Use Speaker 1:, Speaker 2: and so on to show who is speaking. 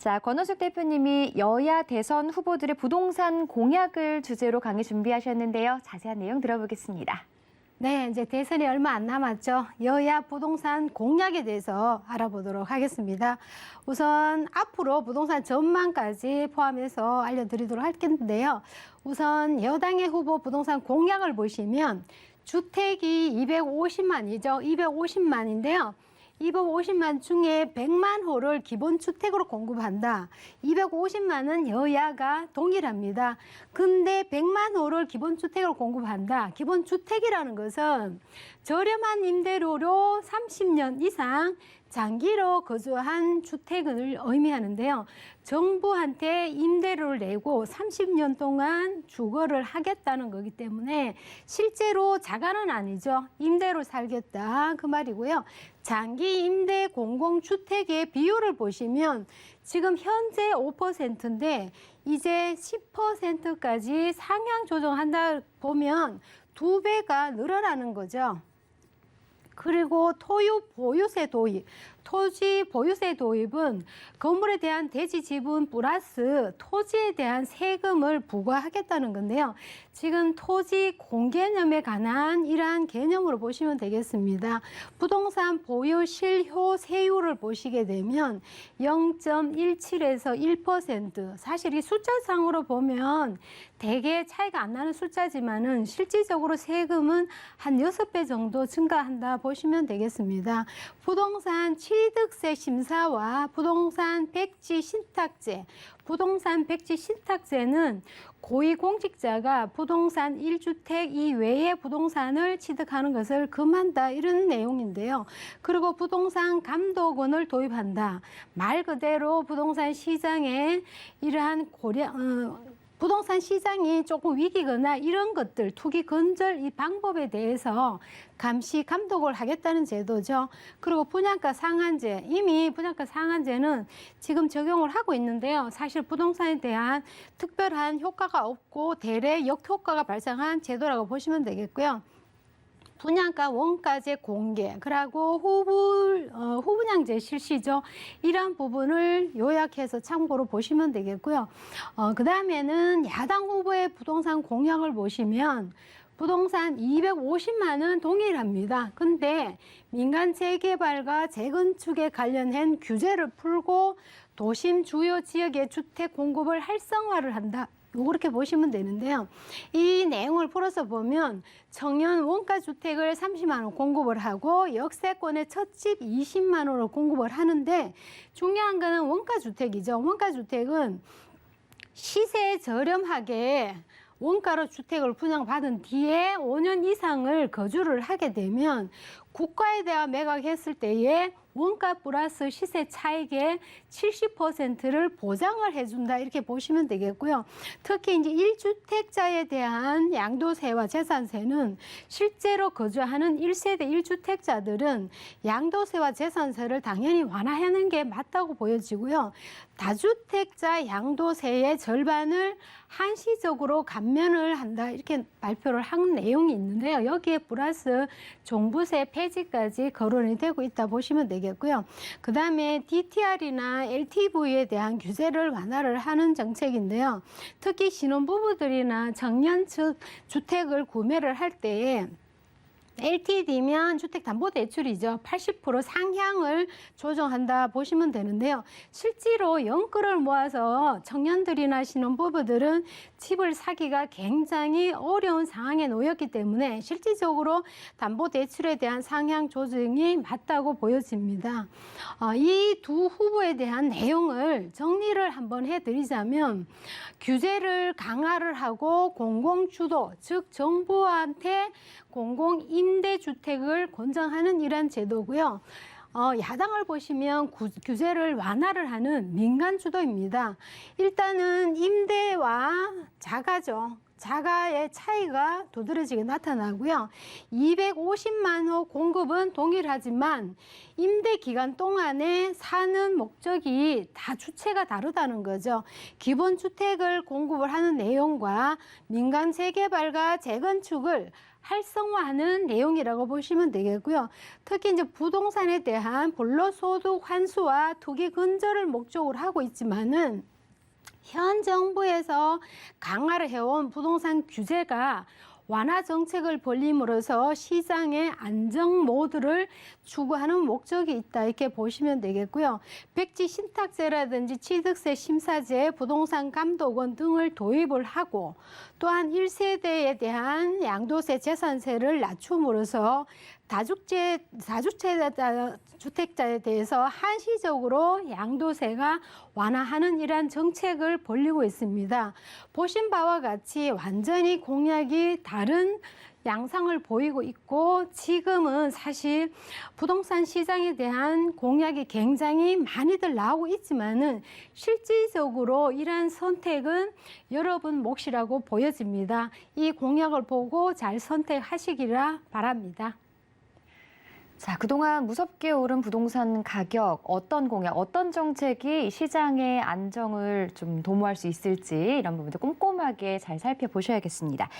Speaker 1: 자, 권오숙 대표님이 여야 대선 후보들의 부동산 공약을 주제로 강의 준비하셨는데요. 자세한 내용 들어보겠습니다.
Speaker 2: 네, 이제 대선이 얼마 안 남았죠. 여야 부동산 공약에 대해서 알아보도록 하겠습니다. 우선 앞으로 부동산 전망까지 포함해서 알려드리도록 할 텐데요. 우선 여당의 후보 부동산 공약을 보시면 주택이 250만이죠. 250만인데요. 250만 중에 100만 호를 기본주택으로 공급한다. 250만은 여야가 동일합니다. 근데 100만 호를 기본주택으로 공급한다. 기본주택이라는 것은 저렴한 임대료로 30년 이상 장기로 거주한 주택을 의미하는데요. 정부한테 임대료를 내고 30년 동안 주거를 하겠다는 거기 때문에 실제로 자가는 아니죠. 임대로 살겠다 그 말이고요. 장기 임대 공공주택의 비율을 보시면 지금 현재 5%인데 이제 10%까지 상향 조정한다 보면 2배가 늘어나는 거죠. 그리고 보유세 도입, 토지 보유세 도입은 건물에 대한 대지 지분 플러스 토지에 대한 세금을 부과하겠다는 건데요. 지금 토지 공개념에 관한 이러한 개념으로 보시면 되겠습니다. 부동산 보유 실효 세율을 보시게 되면 0.17에서 1%. 사실 이 숫자상으로 보면 대개 차이가 안 나는 숫자지만은 실질적으로 세금은 한 6배 정도 증가한다 보시면 되겠습니다. 부동산 취득세 심사와 부동산 백지 신탁제, 부동산 백지 신탁제는 고위공직자가 부동산 1주택 이외의 부동산을 취득하는 것을 금한다 이런 내용인데요. 그리고 부동산 감독원을 도입한다. 말 그대로 부동산 시장에 이러한 부동산 시장이 조금 위기거나 이런 것들, 투기 건절 이 방법에 대해서 감시 감독을 하겠다는 제도죠. 그리고 분양가 상한제, 이미 분양가 상한제는 지금 적용을 하고 있는데요. 사실 부동산에 대한 특별한 효과가 없고 대래 역효과가 발생한 제도라고 보시면 되겠고요. 분양가 원가제 공개, 그리고 후분양제 실시죠. 이러한 부분을 요약해서 참고로 보시면 되겠고요. 그 다음에는 야당 후보의 부동산 공약을 보시면 부동산 250만은 동일합니다. 근데 민간 재개발과 재건축에 관련한 규제를 풀고 도심 주요 지역의 주택 공급을 활성화를 한다. 그렇게 보시면 되는데요. 이 내용을 풀어서 보면 청년 원가주택을 30만 원 공급을 하고 역세권의 첫집 20만 원을 공급을 하는데 중요한 거는 원가주택이죠. 원가주택은 시세 저렴하게 원가로 주택을 분양받은 뒤에 5년 이상을 거주를 하게 되면 국가에 대한 매각했을 때에 원가 플러스 시세 차익의 70%를 보장을 해준다 이렇게 보시면 되겠고요. 특히 이제 1주택자에 대한 양도세와 재산세는 실제로 거주하는 1세대 1주택자들은 양도세와 재산세를 당연히 완화하는 게 맞다고 보여지고요. 다주택자 양도세의 절반을 한시적으로 감면을 한다 이렇게 발표를 한 내용이 있는데요. 여기에 플러스 종부세 폐지까지 거론이 되고 있다 보시면 되겠고요. 그 다음에 DTR이나 LTV에 대한 규제를 완화를 하는 정책인데요. 특히 신혼부부들이나 청년 측 주택을 구매를 할 때에 LTD면 주택담보대출이죠. 80% 상향을 조정한다 보시면 되는데요. 실제로 연끌을 모아서 청년들이나 신혼부부들은 집을 사기가 굉장히 어려운 상황에 놓였기 때문에 실질적으로 담보대출에 대한 상향 조정이 맞다고 보여집니다. 이 두 후보에 대한 내용을 정리를 한번 해드리자면 규제를 강화를 하고 공공주도, 즉 정부한테 공공임대주택을 권장하는 이러한 제도고요. 야당을 보시면 규제를 완화를 하는 민간주도입니다. 일단은 임대와 자가죠. 자가의 차이가 두드러지게 나타나고요. 250만 호 공급은 동일하지만 임대 기간 동안에 사는 목적이 다 주체가 다르다는 거죠. 기본 주택을 공급을 하는 내용과 민간 재개발과 재건축을 활성화하는 내용이라고 보시면 되겠고요. 특히 이제 부동산에 대한 불로소득 환수와 투기 근절을 목적으로 하고 있지만은 현 정부에서 강화를 해온 부동산 규제가 완화 정책을 벌림으로써 시장의 안정 모드를 추구하는 목적이 있다 이렇게 보시면 되겠고요. 백지 신탁제라든지 취득세 심사제, 부동산 감독원 등을 도입을 하고 또한 1세대에 대한 양도세 재산세를 낮춤으로써 다주택자에 대해서 한시적으로 양도세가 완화하는 이러한 정책을 벌이고 있습니다. 보신 바와 같이 완전히 공약이 다른 양상을 보이고 있고 지금은 사실 부동산 시장에 대한 공약이 굉장히 많이들 나오고 있지만은 실질적으로 이러한 선택은 여러분 몫이라고 보여집니다. 이 공약을 보고 잘 선택하시기라 바랍니다.
Speaker 1: 자, 그동안 무섭게 오른 부동산 가격, 어떤 공약, 어떤 정책이 시장의 안정을 좀 도모할 수 있을지 이런 부분도 꼼꼼하게 잘 살펴보셔야겠습니다.